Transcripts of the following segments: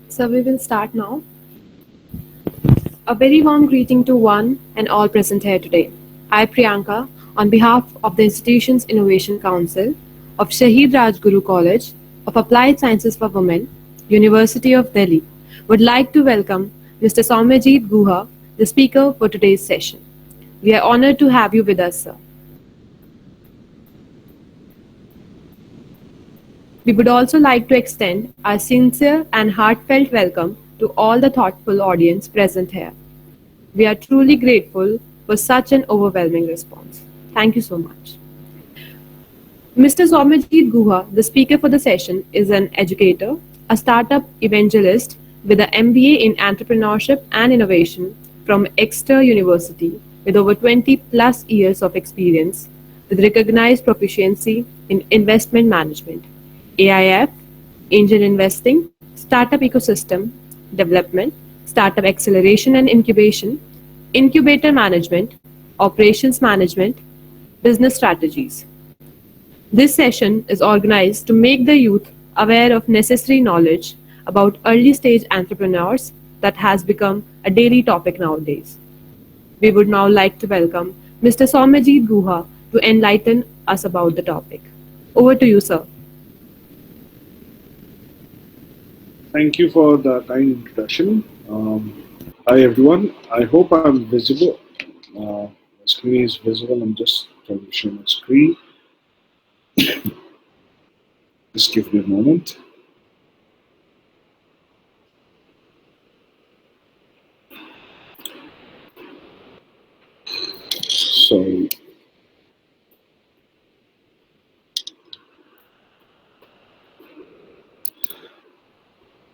So we will start now. A very warm greeting to one and all present here today. I, Priyanka, on behalf of the institution's Innovation Council of Shahid Rajguru College of Applied Sciences for Women, University of Delhi, would like to welcome Mr. Saumyajit Guha, the speaker for today's session. We are honored to have you with us, sir. We would also like to extend our sincere and heartfelt welcome to all the thoughtful audience present here. We are truly grateful for such an overwhelming response. Thank you so much. Mr. Saumyajit Guha, the speaker for the session, is an educator, a startup evangelist with an MBA in entrepreneurship and innovation from Exeter University with over 20 plus years of experience with recognized proficiency in investment management, AIF, angel investing, startup ecosystem development, startup acceleration and incubation, incubator management, operations management, business strategies. This session is organized to make the youth aware of necessary knowledge about early stage entrepreneurs that has become a daily topic nowadays. We would now like to welcome Mr. Saumyajit Guha to enlighten us about the topic. Over to you, sir. Thank you for the kind introduction. Hi everyone. I hope I'm visible. The screen is visible. I'm just trying to share my screen. Just give me a moment. Sorry.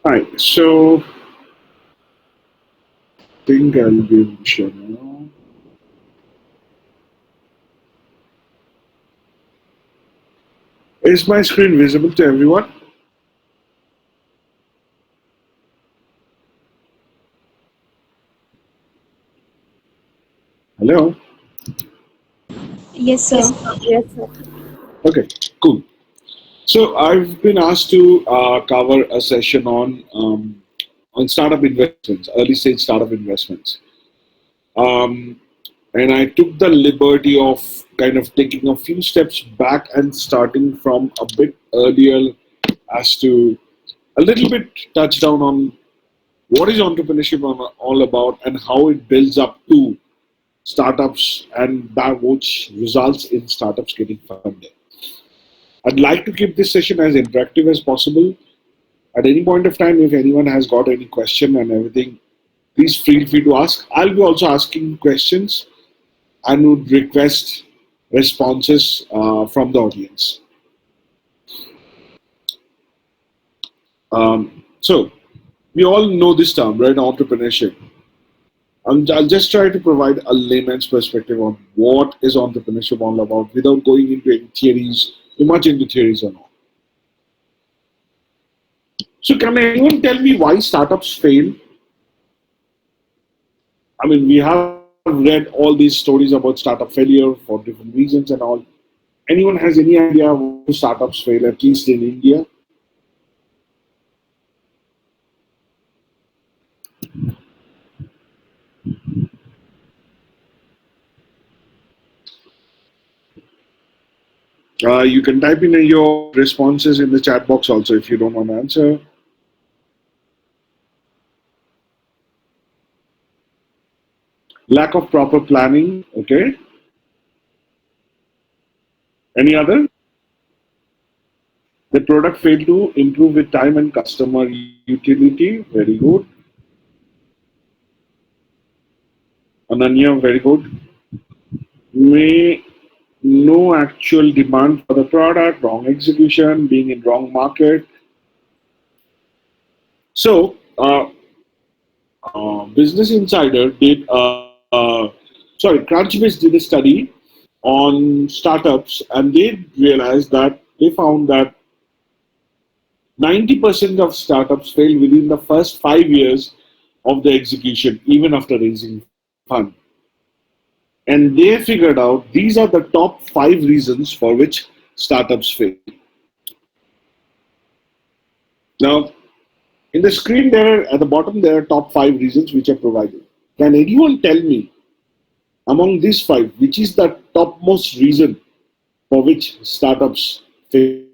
Hi. So I think I'll be able to share now. Is my screen visible to everyone? Hello. Yes, sir. Yes, sir. Okay. Cool. So I've been asked to cover a session on startup investments, early stage startup investments. Um, and I took the liberty of kind of taking a few steps back and starting from a bit earlier as to a little bit touch down on what is entrepreneurship all about and how it builds up to startups and that which results in startups getting funded. I'd like to keep this session as interactive as possible. At any point of time, if anyone has got any question and everything, please feel free to ask. I'll be also asking questions and would request responses from the audience. So, we all know this term, right? Entrepreneurship. I'll just try to provide a layman's perspective on what is entrepreneurship all about without going into any theories, too much into theories or not. So, can anyone tell me why startups fail? I mean, we have read all these stories about startup failure for different reasons and all. Anyone has any idea why startups fail, at least in India? You can type in your responses in the chat box also if you don't want to answer. Lack of proper planning, okay. Any other? The product failed to improve with time and customer utility, very good. Ananya, very good. May no actual demand for the product, wrong execution, being in wrong market. So, Business Insider did, Crunchbase did a study on startups, and they realized that they found that 90% of startups fail within the first 5 years of the execution, even after raising fund. And they figured out these are the top 5 reasons for which startups fail. Now, In the screen, at the bottom, there are top five reasons which are provided. Can anyone tell me among these five which is the topmost reason for which startups fail?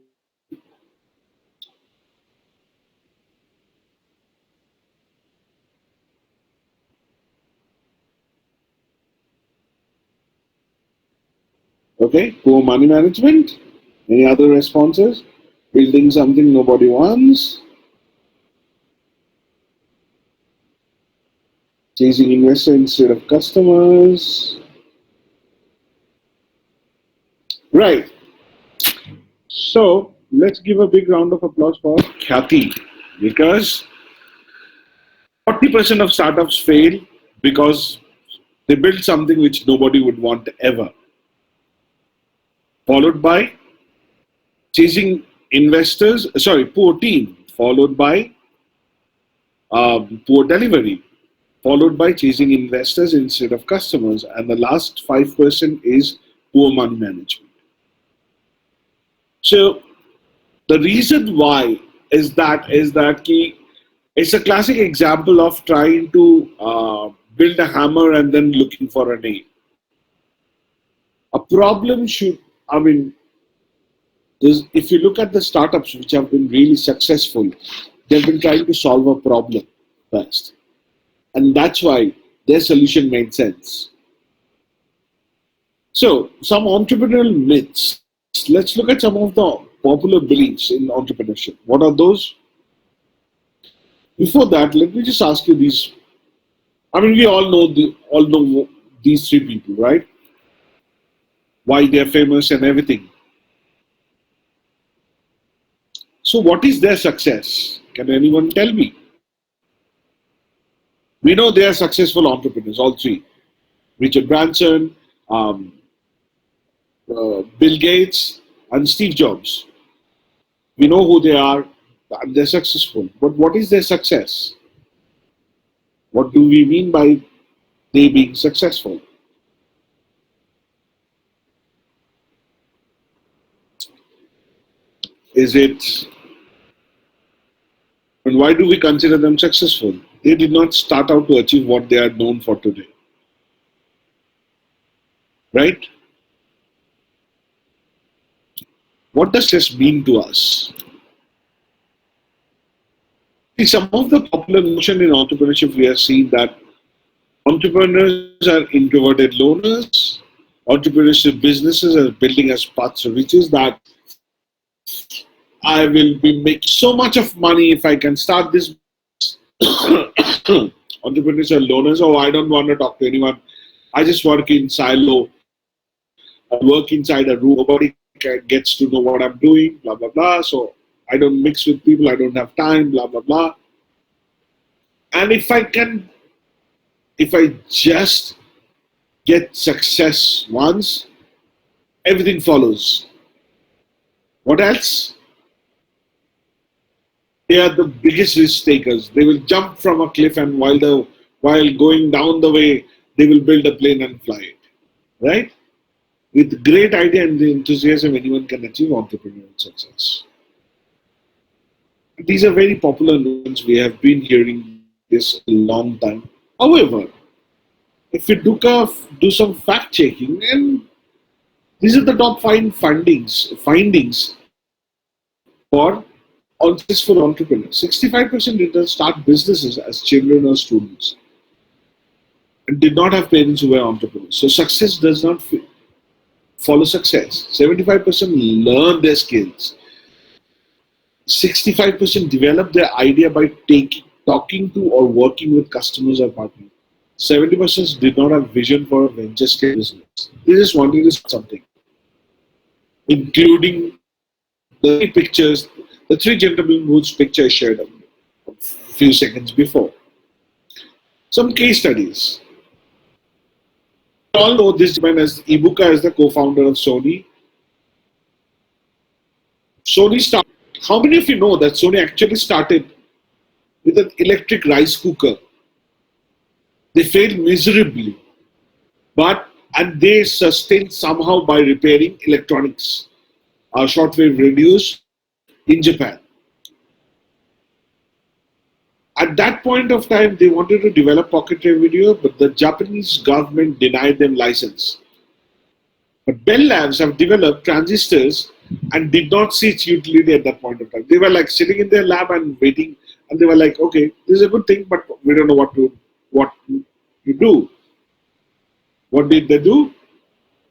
Okay, poor money management. Any other responses? Building something nobody wants. Chasing investors instead of customers. Right. So let's give a big round of applause for Khyati because 40% of startups fail because they build something which nobody would want ever. Followed by chasing investors, sorry, poor team, followed by poor delivery, followed by chasing investors instead of customers. And the last 5% is poor money management. So the reason why is that key. It's a classic example of trying to build a hammer and then looking for a nail. A problem should, I mean, if you look at the startups which have been really successful, they've been trying to solve a problem first. And that's why their solution made sense. So, some entrepreneurial myths. Let's look at some of the popular beliefs in entrepreneurship. What are those? Before that, let me just ask you these. I mean, we all know these three people, right? Why they're famous and everything. So, what is their success? Can anyone tell me? We know they are successful entrepreneurs, all three. Richard Branson, um, Bill Gates, and Steve Jobs. We know who they are, and they're successful. But what is their success? What do we mean by they being successful? Is it, and why do we consider them successful? They did not start out to achieve what they are known for today, right? What does success mean to us? See, some of the popular notion in entrepreneurship, we have seen that entrepreneurs are introverted loners. Entrepreneurship businesses are building as paths to riches that I will be make so much of money if I can start this. Entrepreneurs are loners. Oh, I don't want to talk to anyone. I just work in silo. I work inside a room. Nobody gets to know what I'm doing. Blah blah blah. So I don't mix with people. I don't have time. Blah blah blah. And if I just get success once, everything follows. What else? They are the biggest risk takers. They will jump from a cliff and while going down the way, they will build a plane and fly it. Right? With great idea and the enthusiasm, anyone can achieve entrepreneurial success. These are very popular notions. We have been hearing this a long time. However, if we do some fact checking, and these are the top five findings for successful entrepreneurs. 65% didn't start businesses as children or students and did not have parents who were entrepreneurs. So success does not follow success. 75% learn their skills. 65% develop their idea by talking to or working with customers or partners. 70% did not have vision for a venture scale business. They just wanted to start something, including the three gentlemen whose picture I shared a few seconds before. Some case studies. We all know this man as Ibuka as the co-founder of Sony. Sony started. How many of you know that Sony actually started with an electric rice cooker? They failed miserably, but and they sustained somehow by repairing electronics, shortwave radios in Japan. At that point of time, they wanted to develop pocket radio, but the Japanese government denied them license. But Bell Labs have developed transistors and did not see its utility at that point of time. They were like sitting in their lab and waiting, and they were like, "Okay, this is a good thing, but we don't know what to do." What did they do?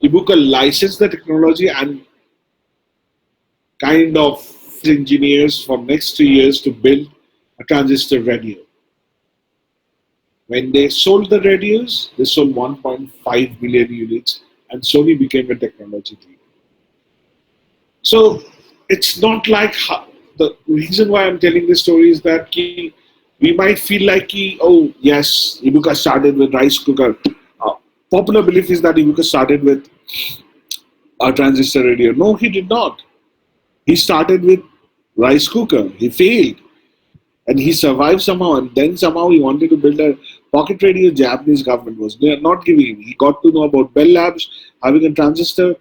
Ibuka licensed the technology and kind of engineers for next 3 years to build a transistor radio. When they sold the radios, they sold 1.5 billion units, and Sony became a technology leader. So it's not like the reason why I'm telling this story is that we might feel like oh yes, Ibuka started with rice cooker. Uh, Popular belief is that Ibuka started with a transistor radio. No, he did not. He started with rice cooker. He failed. And he survived somehow, and then somehow he wanted to build a pocket radio. Japanese government was not giving him. He got to know about Bell Labs having a transistor.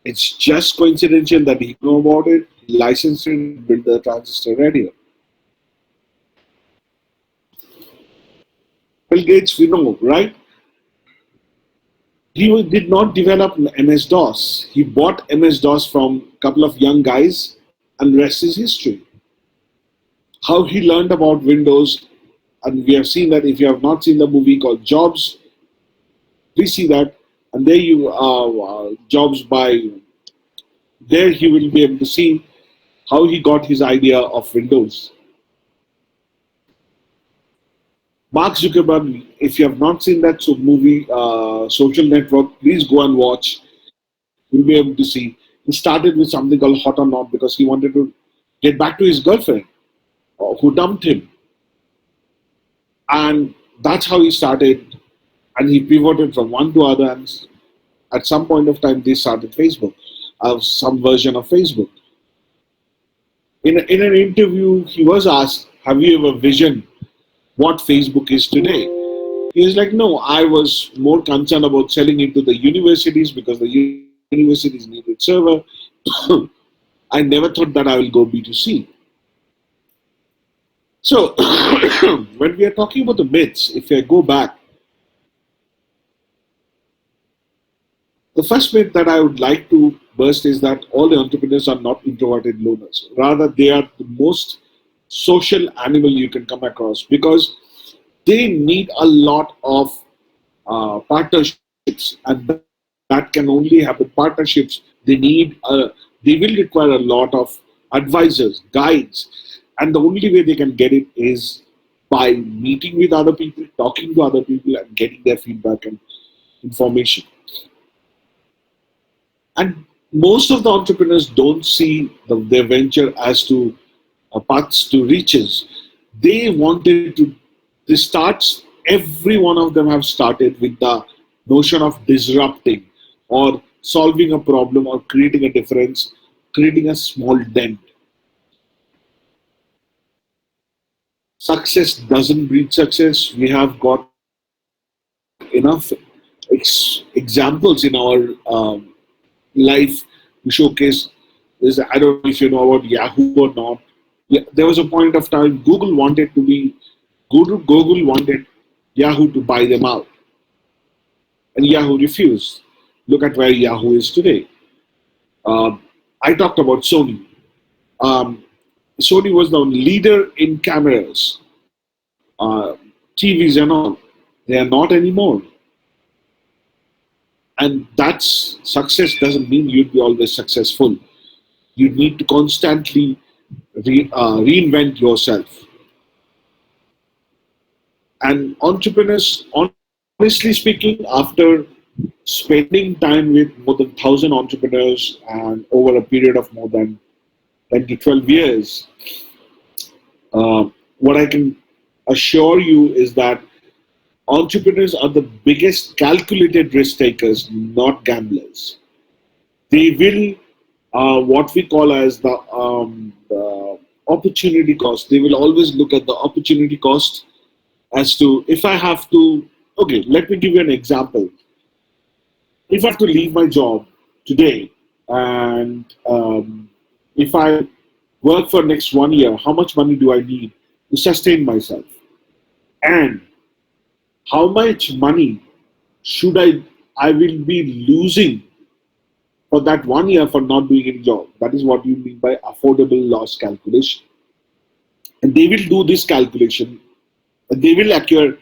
It's just coincidental that he knew about it. He licensed it and built the transistor radio. Bill Gates, we know, right? He did not develop MS DOS. He bought MS DOS from a couple of young guys, and rest is history. How he learned about Windows, and we have seen that. If you have not seen the movie called Jobs, please see that. And there you Jobs by there you will be able to see how he got his idea of Windows. Mark Zuckerberg, if you have not seen that movie, Social Network, please go and watch. You'll be able to see. He started with something called Hot or Not because he wanted to get back to his girlfriend who dumped him. And that's how he started. And he pivoted from one to other. And at some point of time, they started Facebook, some version of Facebook. In an interview, he was asked, "Have you ever visioned what Facebook is today?" He was like, "No, I was more concerned about selling it to the universities because the universities needed server. I never thought that I will go B2C." So, when we are talking about the myths, if I go back, the first myth that I would like to burst is that all the entrepreneurs are not introverted loners. Rather, they are the most social animal you can come across because they need a lot of partnerships, and that can only happen. Partnerships, they will require a lot of advisors, guides, and the only way they can get it is by meeting with other people, talking to other people, and getting their feedback and information. And most of the entrepreneurs don't see their venture as to paths to riches. They wanted to. They starts. Every one of them have started with the notion of disrupting, or solving a problem, or creating a difference, creating a small dent. Success doesn't breed success. We have got enough examples in our life to showcase this. I don't know if you know about Yahoo or not. Yeah, there was a point of time Google wanted Yahoo to buy them out, and Yahoo refused. Look at where Yahoo is today. I talked about Sony. Um, Sony was the leader in cameras, TVs, and all. They are not anymore. And that's success doesn't mean you'd be always successful. You need to constantly reinvent yourself. And entrepreneurs, honestly speaking, after spending time with more than 1,000 entrepreneurs and over a period of more than 10 to 12 years, what I can assure you is that entrepreneurs are the biggest calculated risk takers, not gamblers. They will, what we call as the opportunity cost. They will always look at the opportunity cost as to if I have to. Okay, let me give you an example. If I have to leave my job today, and if I work for next 1 year, how much money do I need to sustain myself? and how much money should I will be losing for that 1 year for not doing any job. That is what you mean by affordable loss calculation. And they will do this calculation. They will accrue,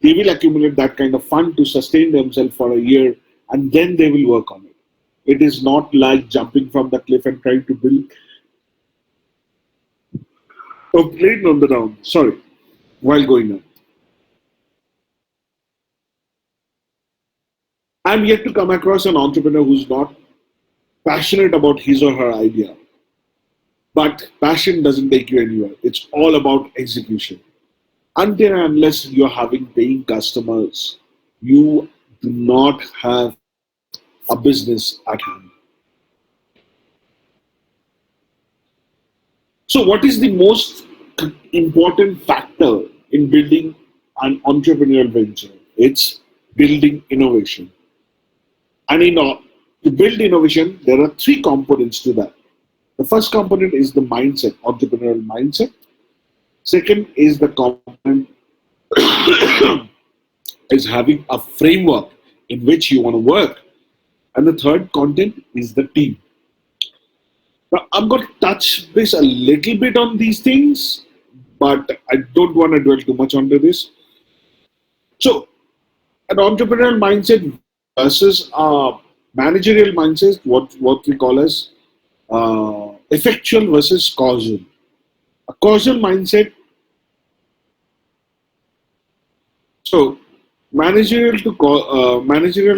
they will accumulate that kind of fund to sustain themselves for a year, and then they will work on it. It is not like jumping from the cliff and trying to build a plane on the ground. Sorry, while going up. I'm yet to come across an entrepreneur who's not passionate about his or her idea. But passion doesn't take you anywhere. It's all about execution. Until and unless you're having paying customers, you do not have a business at hand. So, what is the most important factor in building an entrepreneurial venture? It's building innovation. And to build innovation, there are three components to that. The first component is the mindset, entrepreneurial mindset. Second is the component is having a framework in which you want to work. And the third content is the team. Now, I'm going to touch this a little bit on these things, but I don't want to dwell too much onto this. So, an entrepreneurial mindset versus a managerial mindset, what we call as effectual versus causal. A causal mindset, so managerial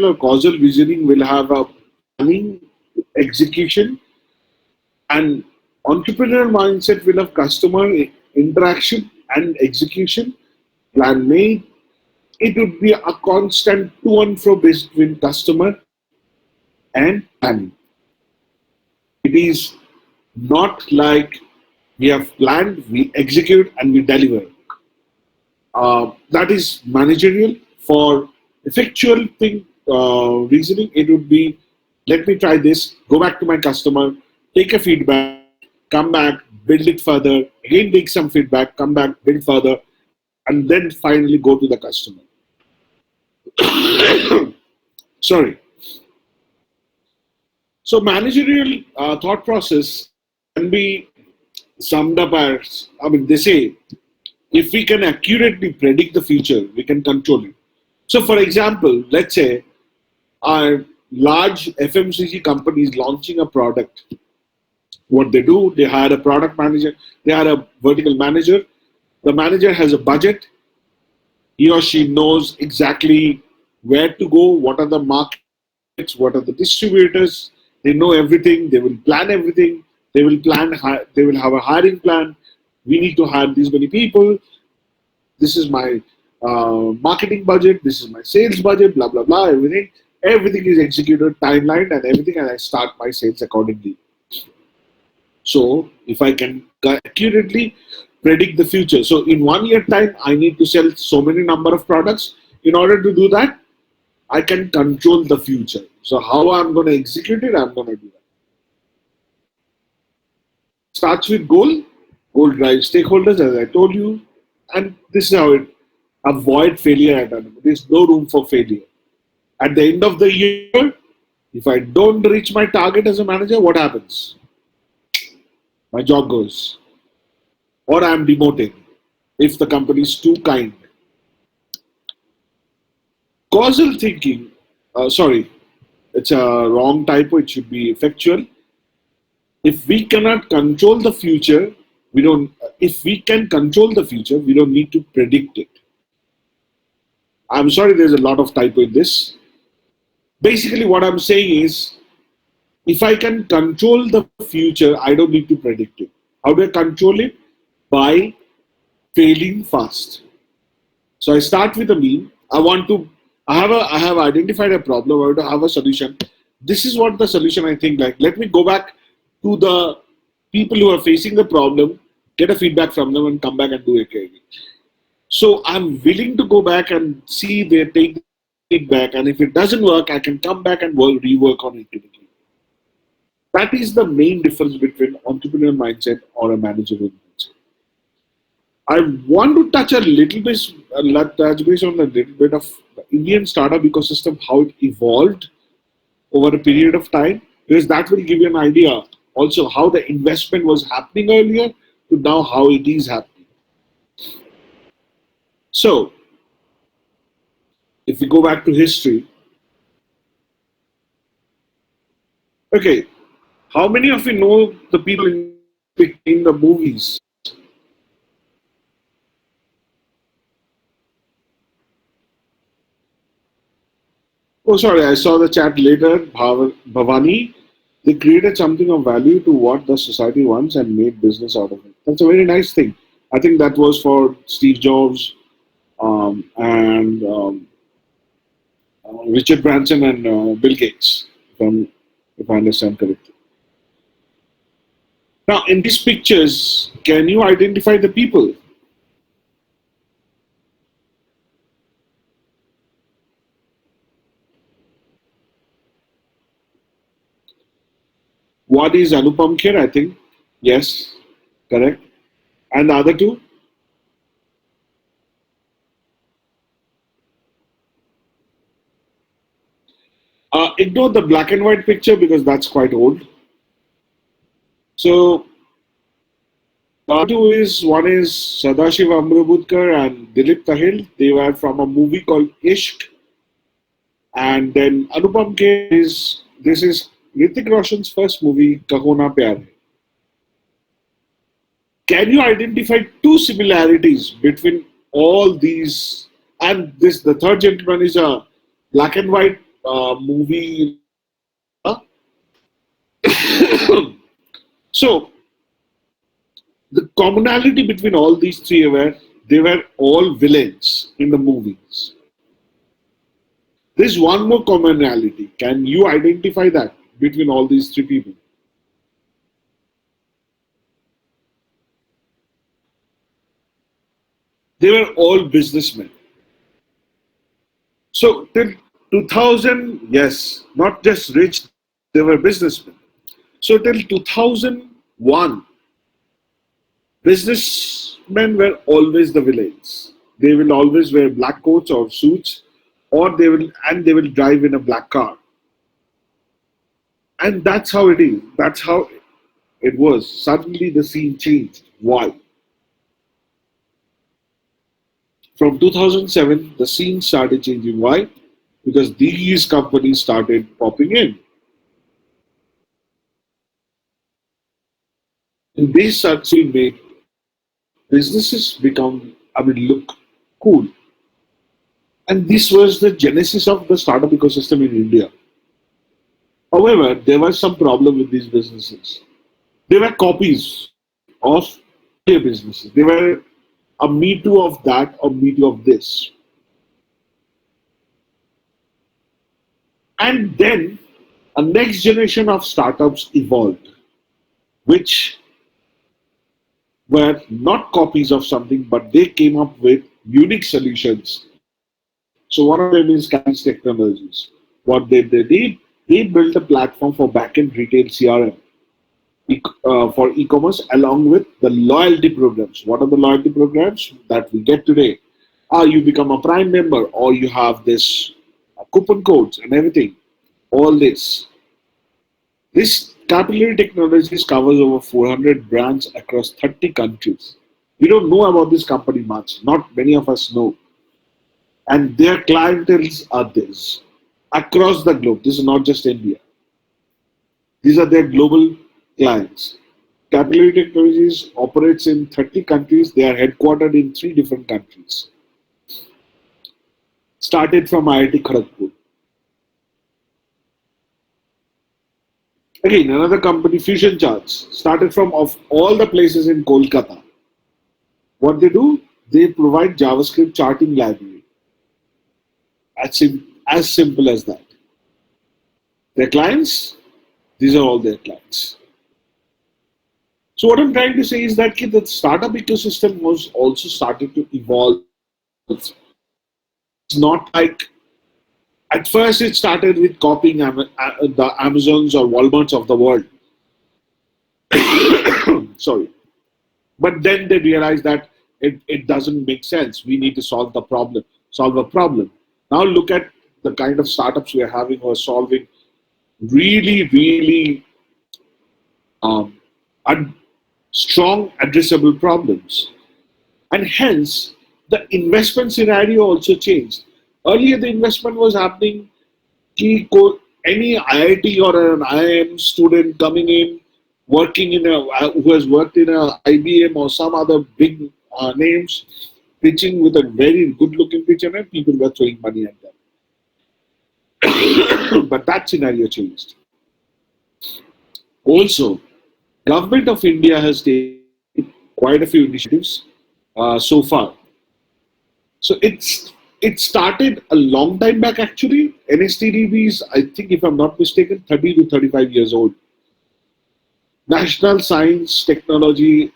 or causal visioning will have a planning, execution, and entrepreneurial mindset will have customer interaction and execution, plan made. It would be a constant to and fro between customer and planning. It is not like we have planned, we execute, and we deliver. That is managerial. For effectual thing reasoning, it would be let me try this, go back to my customer, take a feedback, come back, build it further, again take some feedback, come back, build further, and then finally go to the customer. Sorry. So managerial thought process can be summed up as, I mean, they say if we can accurately predict the future, we can control it. So, for example, let's say our large FMCG company is launching a product. What they do, they hire a product manager, they hire a vertical manager. The manager has a budget. He or she knows exactly where to go, what are the markets, what are the distributors. They know everything. They will plan everything. They will plan. They will have a hiring plan. We need to hire these many people. This is my marketing budget. This is my sales budget. Blah blah blah. Everything is executed, timeline, and everything, and I start my sales accordingly. So if I can accurately predict the future, so in 1 year time, I need to sell so many number of products. In order to do that, I can control the future. So how I'm going to execute it, I'm going to do that. Starts with goal. Goal drives stakeholders, as I told you, and this is how it avoid failure at all. There's no room for failure. At the end of the year, if I don't reach my target as a manager, what happens? My job goes, or I'm demoted if the company is too kind. Causal thinking, sorry, it's a wrong typo, it should be effectual. If we cannot control the future, we don't, if we can control the future, we don't need to predict it. I'm sorry, there's a lot of typo in this. Basically, what I'm saying is, if I can control the future, I don't need to predict it. How do I control it? By failing fast. So I start with a meme. I have identified a problem. I want to have a solution. This is what the solution I think like. Let me go back to the people who are facing the problem, get a feedback from them, and come back and do it again. So I'm willing to go back and see they take the feedback, and if it doesn't work, I can come back and rework on it again. That is the main difference between entrepreneurial mindset or a managerial mindset. I want to touch a little bit, touch base on a little bit of the Indian startup ecosystem, how it evolved over a period of time, because that will give you an idea also how the investment was happening earlier to now how it is happening. So, if we go back to history, okay, how many of you know the people in the movies? Oh, sorry, I saw the chat later. Bhavani, they created something of value to what the society wants and made business out of it. That's a very nice thing. I think that was for Steve Jobs and Richard Branson and Bill Gates, if I understand correctly. Now, in these pictures, can you identify the people? What is Anupam Kher? I think. Yes, correct. And the other two? Ignore the black and white picture because that's quite old. So, two is one is Sadashiv Amrabudkar and Dilip Tahil. They were from a movie called Ishq. And then Anupam Kher is this is Hrithik Roshan's first movie, Kaho Na Pyar Hai. Can you identify two similarities between all these? And this, the third gentleman is a black and white movie. So the commonality between all these three were they were all villains in the movies. There's one more commonality. Can you identify that between all these three people? They were all businessmen. So till 2000, yes, not just rich, they were businessmen. So till 2001, businessmen were always the villains. They will always wear black coats or suits, or they will drive in a black car. And that's how it is. That's how it was. Suddenly the scene changed. Why? From 2007, the scene started changing. Why? Because these companies started popping in. And they suddenly made businesses become, look cool. And this was the genesis of the startup ecosystem in India. However, there was some problem with these businesses. They were copies of earlier businesses. They were a me too of that or me too of this. And then a next generation of startups evolved, which were not copies of something, but they came up with unique solutions. So one of them is Catalyst Technologies. What they did, they built a platform for back-end retail CRM for e-commerce along with the loyalty programs. What are the loyalty programs that we get today? You become a Prime member or you have this coupon codes and everything. All this. This capillary technologies covers over 400 brands across 30 countries. We don't know about this company much. Not many of us know. And their clientels are this across the globe. This is not just India. These are their global clients. Capillary Technologies operates in 30 countries. They are headquartered in 3 different countries. Started from IIT Kharagpur. Again, another company, Fusion Charts, started from of all the places in Kolkata. What they do? They provide JavaScript charting library. As simple as that. Their clients, these are all their clients. So what I'm trying to say is that the startup ecosystem was also started to evolve. It's not like at first it started with copying the Amazons or Walmarts of the world. Sorry. But then they realized that It doesn't make sense. We need to solve a problem. Now look at the kind of startups we are having who are solving really, really um, ad- strong addressable problems. And hence, the investment scenario also changed. Earlier, the investment was happening कि any IIT or an IIM student coming in, working in a who has worked in a IBM or some other big names, pitching with a very good-looking pitcher, and people were throwing money at them. But that scenario changed. Also, government of India has taken quite a few initiatives so far. So it started a long time back actually. NSTDB is, I think, if I'm not mistaken, 30 to 35 years old. National Science Technology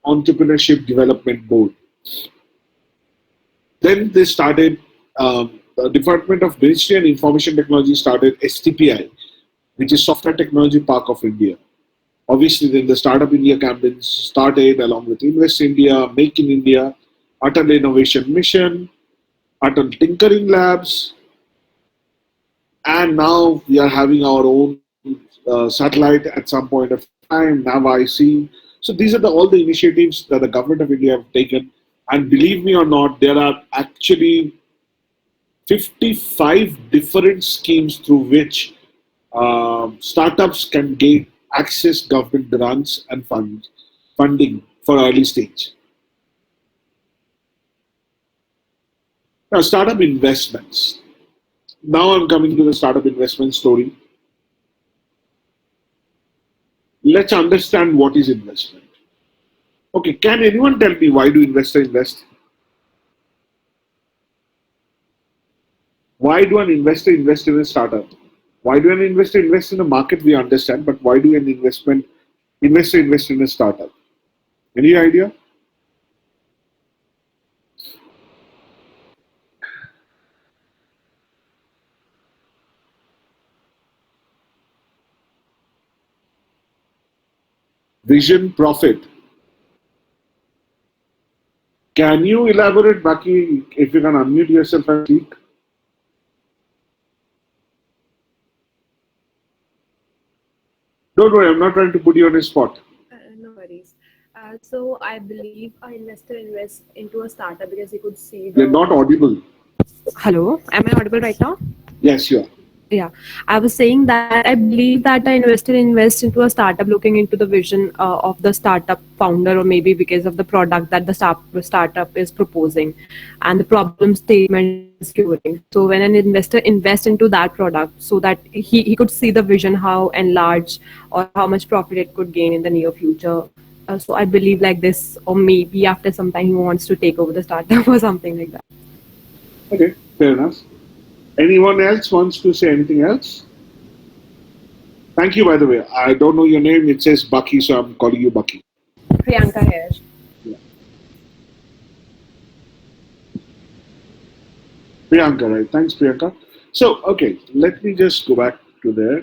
Entrepreneurship Development Board. Then they started, the Department of Ministry and Information Technology started STPI, which is Software Technology Park of India. Obviously, then the Startup India campaign started along with Invest India, Make in India, Atal Innovation Mission, Atal Tinkering Labs, and now we are having our own satellite at some point of time, NavIC. So these are all the initiatives that the government of India have taken. And believe me or not, there are actually 55 different schemes through which startups can gain access government grants and funding for early stage. Now, startup investments. Now I'm coming to the startup investment story. Let's understand what is investment. Okay, can anyone tell me why do investors invest? Why do an investor invest in a startup? Why do an investor invest in a market? We understand, but why do an investor invest in a startup? Any idea? Vision, profit. Can you elaborate, Baki, if you can unmute yourself and speak? Don't worry, I'm not trying to put you on a spot. No worries. So I believe an investor invests into a startup because he could see You're the. not audible. Hello, am I audible right now? Yes, you are. Yeah, I was saying that I believe that an investor invests into a startup looking into the vision of the startup founder, or maybe because of the product that the startup is proposing and the problem statement it is curing. So when an investor invests into that product, so that he could see the vision, how enlarged or how much profit it could gain in the near future. So I believe like this, or maybe after some time he wants to take over the startup or something like that. Okay, fair enough. Anyone else wants to say anything else? Thank you, by the way. I don't know your name. It says Bucky, so I'm calling you Bucky. Priyanka here. Yeah. Priyanka, right? Thanks, Priyanka. So, okay, let me just go back to there.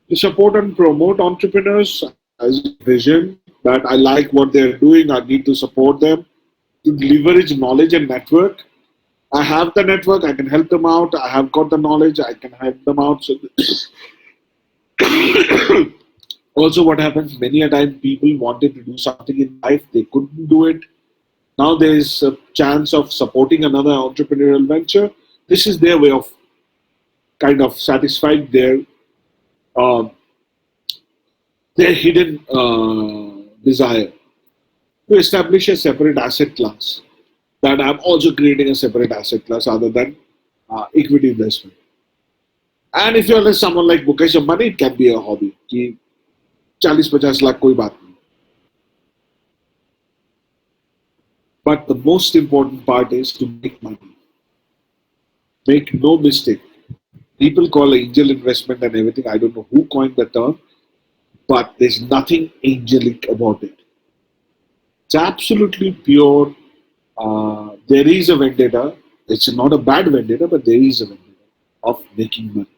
To support and promote entrepreneurs as a vision that I like what they're doing, I need to support them. To leverage knowledge and network. I have the network, I can help them out. I have got the knowledge, I can help them out. So, also, what happens many a time, people wanted to do something in life, they couldn't do it. Now there is a chance of supporting another entrepreneurial venture. This is their way of kind of satisfying uh, their hidden desire to establish a separate asset class. That I'm also creating a separate asset class other than equity investment. And if you're someone like Mukesh Ambani, it can be a hobby. कि 40-50 lakh कोई बात नहीं. But the most important part is to make money. Make no mistake. People call angel investment and everything. I don't know who coined the term, but there's nothing angelic about it. It's absolutely pure. There is a vendetta. It's not a bad vendetta, but there is a vendetta of making money.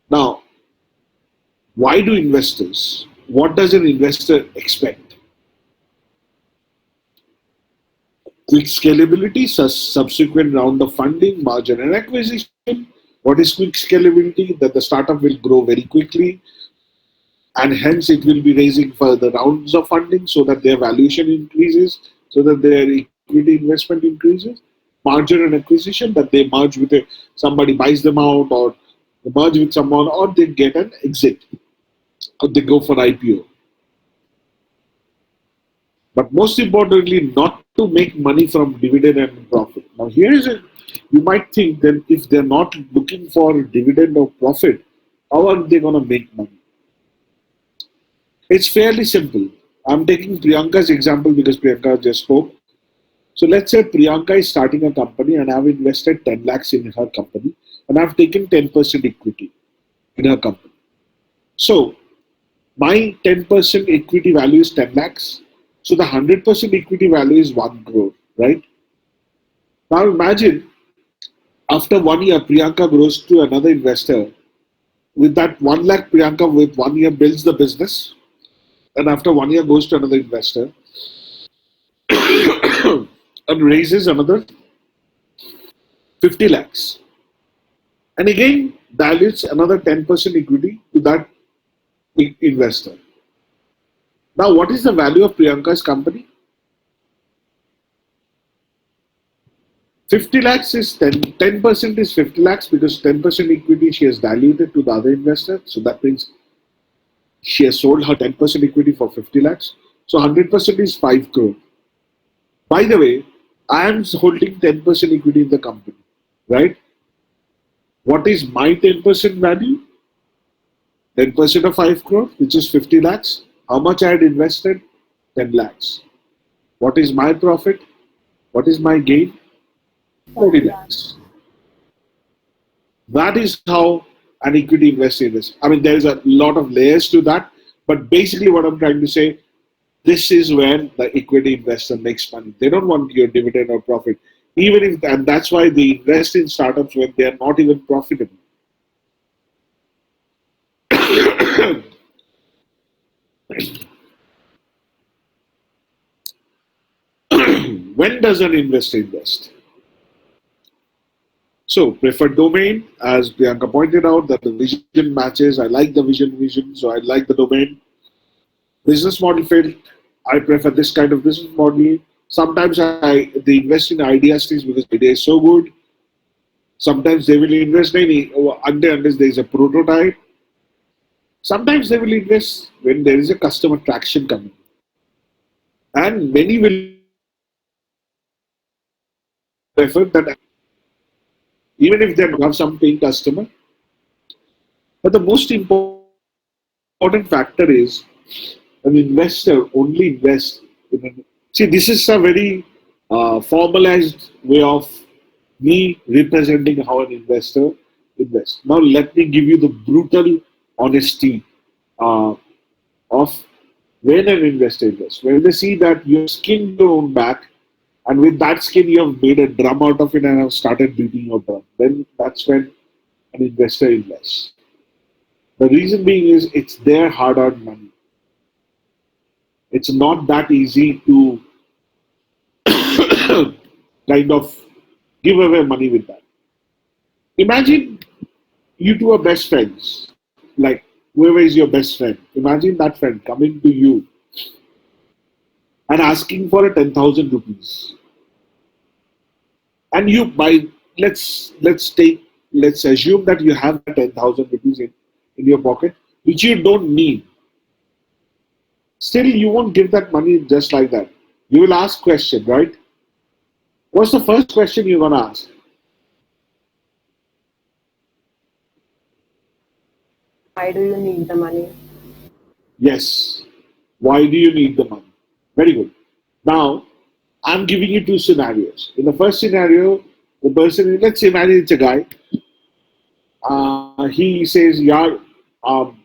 Now, why do investors? what does an investor expect? Quick scalability, subsequent round of funding, margin and acquisition. What is quick scalability? That the startup will grow very quickly and hence it will be raising further rounds of funding so that their valuation increases, so that their equity investment increases. Merger and acquisition, that they merge with somebody buys them out, or they merge with someone, or they get an exit, or they go for IPO. But most importantly, not to make money from dividend and profit. Now, here is it. You might think that if they're not looking for dividend or profit, how are they going to make money? It's fairly simple. I'm taking Priyanka's example because Priyanka just spoke. So let's say Priyanka is starting a company and I've invested 10 lakhs in her company and I've taken 10% equity in her company. So my 10% equity value is 10 lakhs. So the 100% equity value is 1 crore, right? Now imagine after 1 year, Priyanka goes to another investor. With that 1 lakh, Priyanka with 1 year builds the business. And after 1 year goes to another investor and raises another 50 lakhs. And again dilutes another 10% equity to that investor. Now, what is the value of Priyanka's company? 50 lakhs is 10% is 50 lakhs because 10% equity she has diluted to the other investor. So that means she has sold her 10% equity for 50 lakhs. So 100% is 5 crore. By the way, I am holding 10% equity in the company, right? What is my 10% value? 10% of 5 crore, which is 50 lakhs. How much I had invested? 10 lakhs. What is my profit? What is my gain? 40 lakhs. That is how an equity investor is. I mean, there is a lot of layers to that, but basically, what I'm trying to say, this is where the equity investor makes money. They don't want your dividend or profit, even if, and that's why they invest in startups when they are not even profitable. When does an investor invest? So, preferred domain, as Priyanka pointed out, that the vision matches. I like the vision, so I like the domain. Business model fit. I prefer this kind of business model. Sometimes they invest in idea stage because the idea is so good. Sometimes they will invest in unless there is a prototype. Sometimes they will invest when there is a customer traction coming. And many will prefer that even if they have some paying customer. But the most important factor is an investor only invests in see, this is a very formalized way of me representing how an investor invests. Now, let me give you the brutal honesty uh, of when an investor invests. When they see that you have skinned your own back, and with that skin you have made a drum out of it and have started beating your drum, then that's when an investor invests. The reason being is it's their hard-earned money. It's not that easy to kind of give away money with that. Imagine you two are best friends. Like whoever is your best friend. Imagine that friend coming to you and asking for a 10,000 rupees. And you buy let's assume that you have 10,000 rupees in your pocket, which you don't need. Still you won't give that money just like that. You will ask question, right? What's the first question you're gonna ask? Why do you need the money? Yes. Why do you need the money? Very good. Now, I'm giving you two scenarios. In the first scenario, the person, let's imagine it's a guy. He says, "Yeah, um,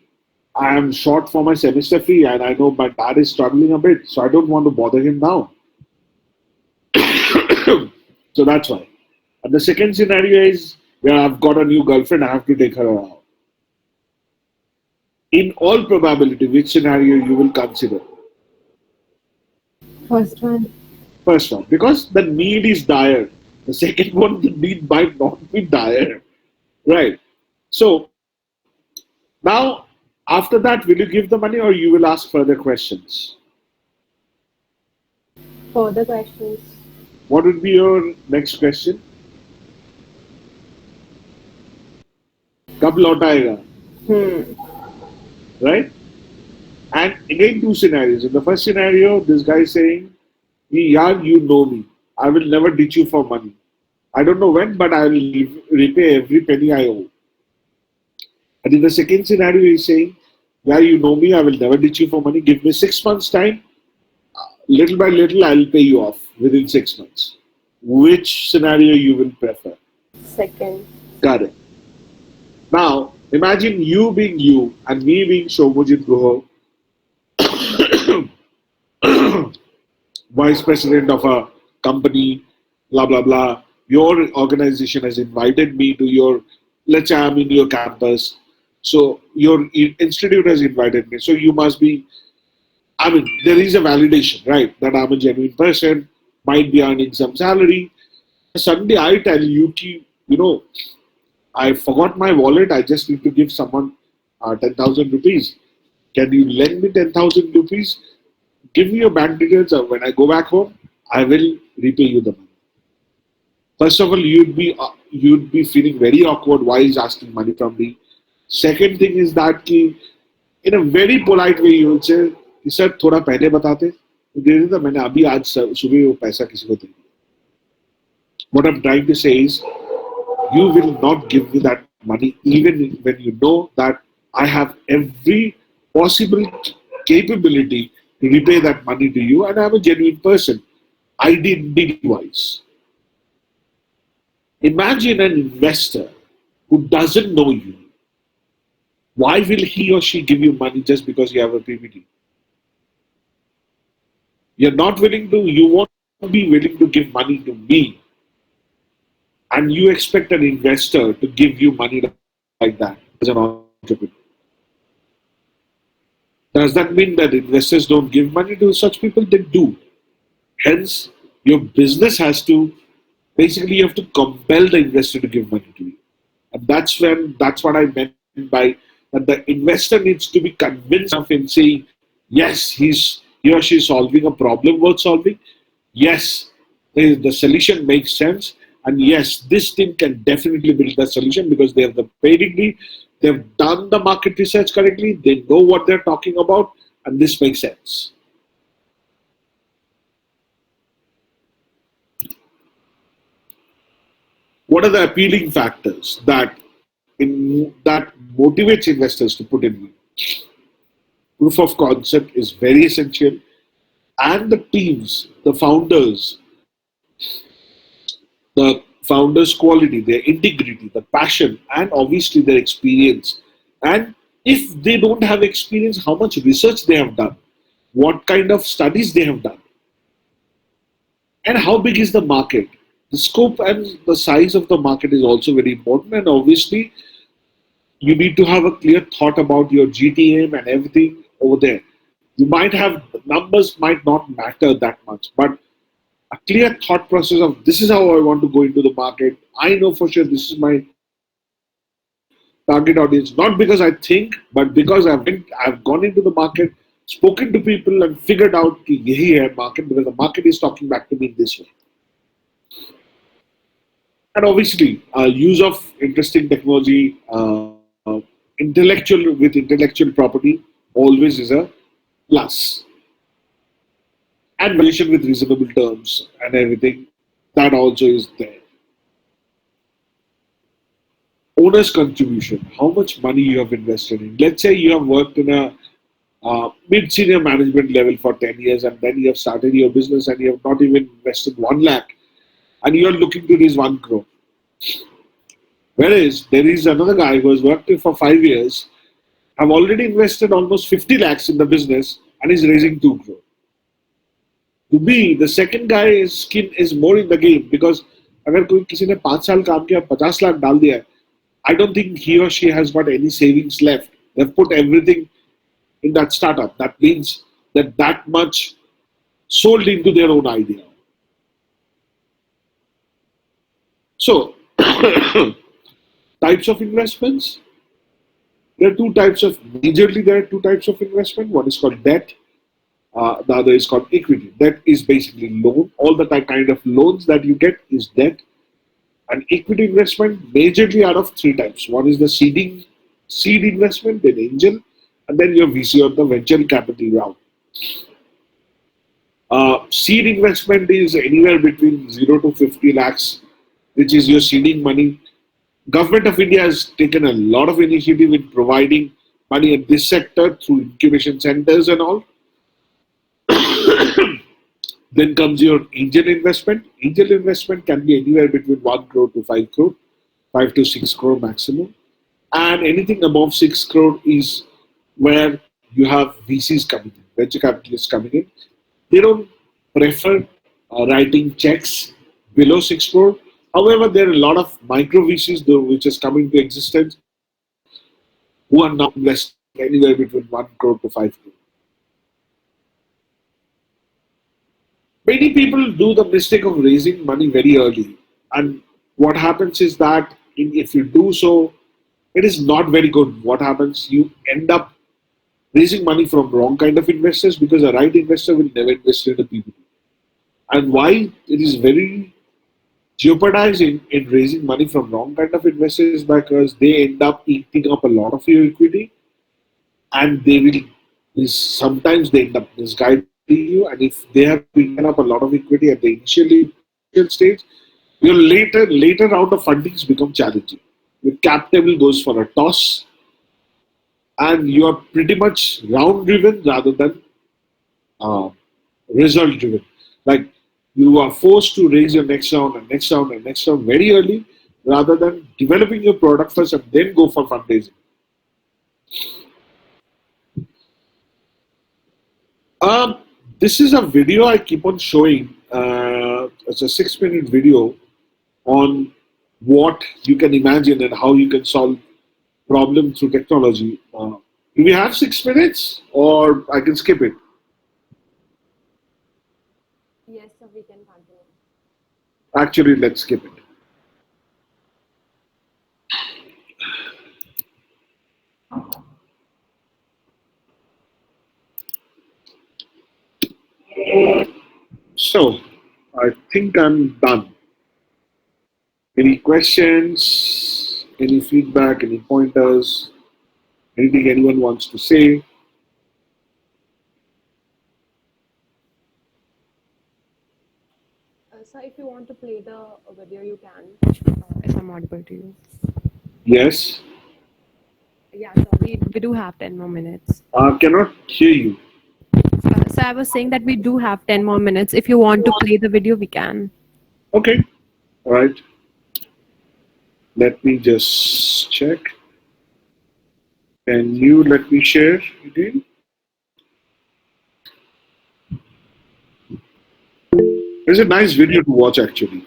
I am short for my semester fee, and I know my dad is struggling a bit, so I don't want to bother him now." So that's why. And the second scenario is, "Yeah, I've got a new girlfriend. I have to take her out." In all probability, which scenario you will consider? First one. First one, because the need is dire. The second one, the need might not be dire, right? So now, after that, will you give the money or you will ask further questions? Further questions. What would be your next question? कब लौटाएगा, Hmm. right? And again, two scenarios. In the first scenario, this guy is saying, "Yaar, you know me. I will never ditch you for money. I don't know when, but I will repay every penny I owe." And in the second scenario, he's saying, "Yeah, you know me. I will never ditch you for money. Give me 6 months' time. Little by little, I will pay you off within 6 months." Which scenario you will prefer? Second. Correct. Now, imagine you being you and me being Saumyajit Guha, vice president of a company, blah, blah, blah. Your organization has invited me to your, let's say I'm in your campus. So your institute has invited me. So you must be, I mean, there is a validation, right? That I'm a genuine person, might be earning some salary. Suddenly I tell you, I forgot my wallet. I just need to give someone 10,000 rupees. Can you lend me 10,000 rupees? Give me your bank details. When I go back home, I will repay you the money. First of all, you'd be feeling very awkward. Why he's asking money from me? Second thing is that in a very polite way, you will say, कि sir थोड़ा पहले बताते तो दे देता मैंने अभी आज सुबह वो पैसा किसी को दे दिया. What I'm trying to say is you will not give me that money even when you know that I have every possible capability to repay that money to you and I'm a genuine person. I did deed wise. Imagine an investor who doesn't know you. Why will he or she give you money just because you have a PPT? You won't be willing to give money to me, and you expect an investor to give you money like that as an entrepreneur. Does that mean that investors don't give money to such people? They do. Hence, your business has to basically you have to compel the investor to give money to you. And that's what I meant by that the investor needs to be convinced enough in saying, yes, he or she is solving a problem worth solving. Yes, the solution makes sense. And yes, this team can definitely build the solution because they have the pedigree, they've done the market research correctly, they know what they're talking about, and this makes sense. What are the appealing factors that motivates investors to put in money? Proof of concept is very essential, and the teams, the founders' quality, their integrity, the passion, and obviously their experience. And if they don't have experience, how much research they have done, what kind of studies they have done, and how big is the market. The scope and the size of the market is also very important, and obviously you need to have a clear thought about your GTM and everything over there. You might have numbers might not matter that much, but a clear thought process of this is how I want to go into the market. I know for sure this is my target audience, not because I think, but because I've gone into the market, spoken to people, and figured out कि यही है market because the market is talking back to me in this way. And obviously, use of interesting technology, intellectual property, always is a plus. And valuation with reasonable terms and everything, that also is there. Owner's contribution, how much money you have invested in. Let's say you have worked in a mid-senior management level for 10 years and then you have started your business and you have not even invested 1 lakh and you are looking to raise 1 crore. Whereas there is another guy who has worked for 5 years, have already invested almost 50 lakhs in the business and is raising 2 crore. To me, the second guy's skin is more in the game because अगर कोई किसी ने 5 साल काम किया 50 लाख डाल दिया है, I don't think he or she has got any savings left They've put everything in that startup. That means that much sold into their own idea. So, types of investments. There are two types of majorly there are two types of investment. One is called debt. The other is called equity. Debt is basically loan. All the kind of loans that you get is debt. And equity investment majorly out of three types. One is the seed investment, then angel, and then your VC or the venture capital round. Seed investment is anywhere between 0 to 50 lakhs, which is your seeding money. Government of India has taken a lot of initiative in providing money in this sector through incubation centers and all. Then comes your angel investment. Angel investment can be anywhere between 1 crore to 5 crore, 5 to 6 crore maximum. And anything above 6 crore is where you have VCs coming in, venture capitalists coming in. They don't prefer writing checks below 6 crore. However, there are a lot of micro VCs though, which is coming to existence who are now investing anywhere between 1 crore to 5 crore. Many people do the mistake of raising money very early. And what happens is that if you do so, it is not very good. What happens? You end up raising money from wrong kind of investors because a right investor will never invest in the people. And why it is very jeopardizing in raising money from wrong kind of investors because they end up eating up a lot of your equity and they will sometimes they end up misguiding you, and if they have eaten up a lot of equity at the initial stage, your later round of fundings become challenging. Your cap table goes for a toss and you are pretty much round driven rather than uh, result driven. Like you are forced to raise your next round and next round and next round very early rather than developing your product first and then go for fundraising. Um, this is a video I keep on showing. It's a 6 minute video on what you can imagine and how you can solve problems through technology. Do we have 6 minutes or I can skip it? Yes, sir, we can continue. Actually, let's skip it. So, I think I'm done. Any questions? Any feedback? Any pointers? Anything anyone wants to say? Sir, if you want to play the video, you can. If I'm audible to you. Yes. Yeah, sir, we do have 10 more minutes. Cannot hear you. So I was saying that we do have 10 more minutes. If you want to play the video, we can. Okay. All right. Let me just check. Can you let me share again? It's a nice video to watch actually.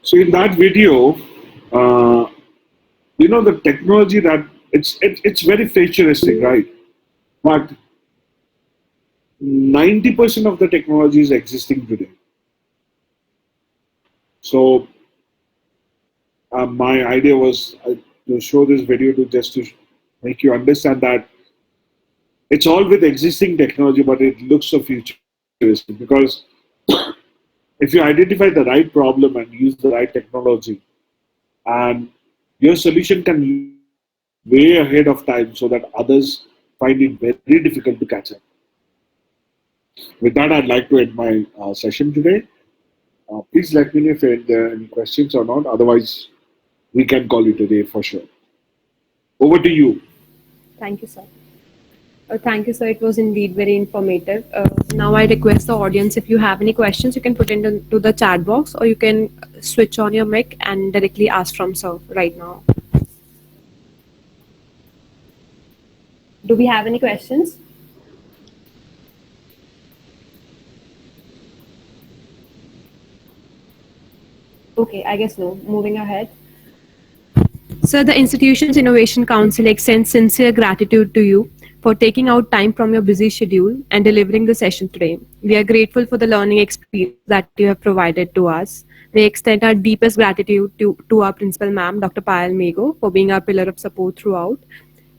So in that video, uh, the technology that it's very futuristic, right? But 90% of the technology is existing today. So my idea was to show this video to just to make you understand that it's all with existing technology, but it looks so futuristic because if you identify the right problem and use the right technology, and your solution can look way ahead of time so that others find it very difficult to catch up. With that, I'd like to end my session today. Please let me know if there are any questions or not. Otherwise, we can call it a day for sure. Over to you. Thank you, sir. Thank you, sir. It was indeed very informative. Now, I request the audience if you have any questions, you can put it into the chat box or you can switch on your mic and directly ask from sir right now. Do we have any questions? Okay, I guess no. Moving ahead. So, the institution's Innovation Council extends sincere gratitude to you for taking out time from your busy schedule and delivering the session today. We are grateful for the learning experience that you have provided to us. We extend our deepest gratitude to our principal, ma'am, Dr. Payal Mego, for being our pillar of support throughout.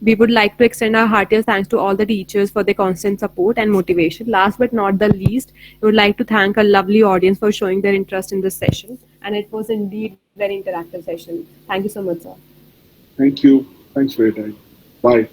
We would like to extend our heartiest thanks to all the teachers for their constant support and motivation. Last but not the least, we would like to thank our lovely audience for showing their interest in this session. And it was indeed very interactive session. Thank you so much, sir. Thank you. Thanks for your time. Bye.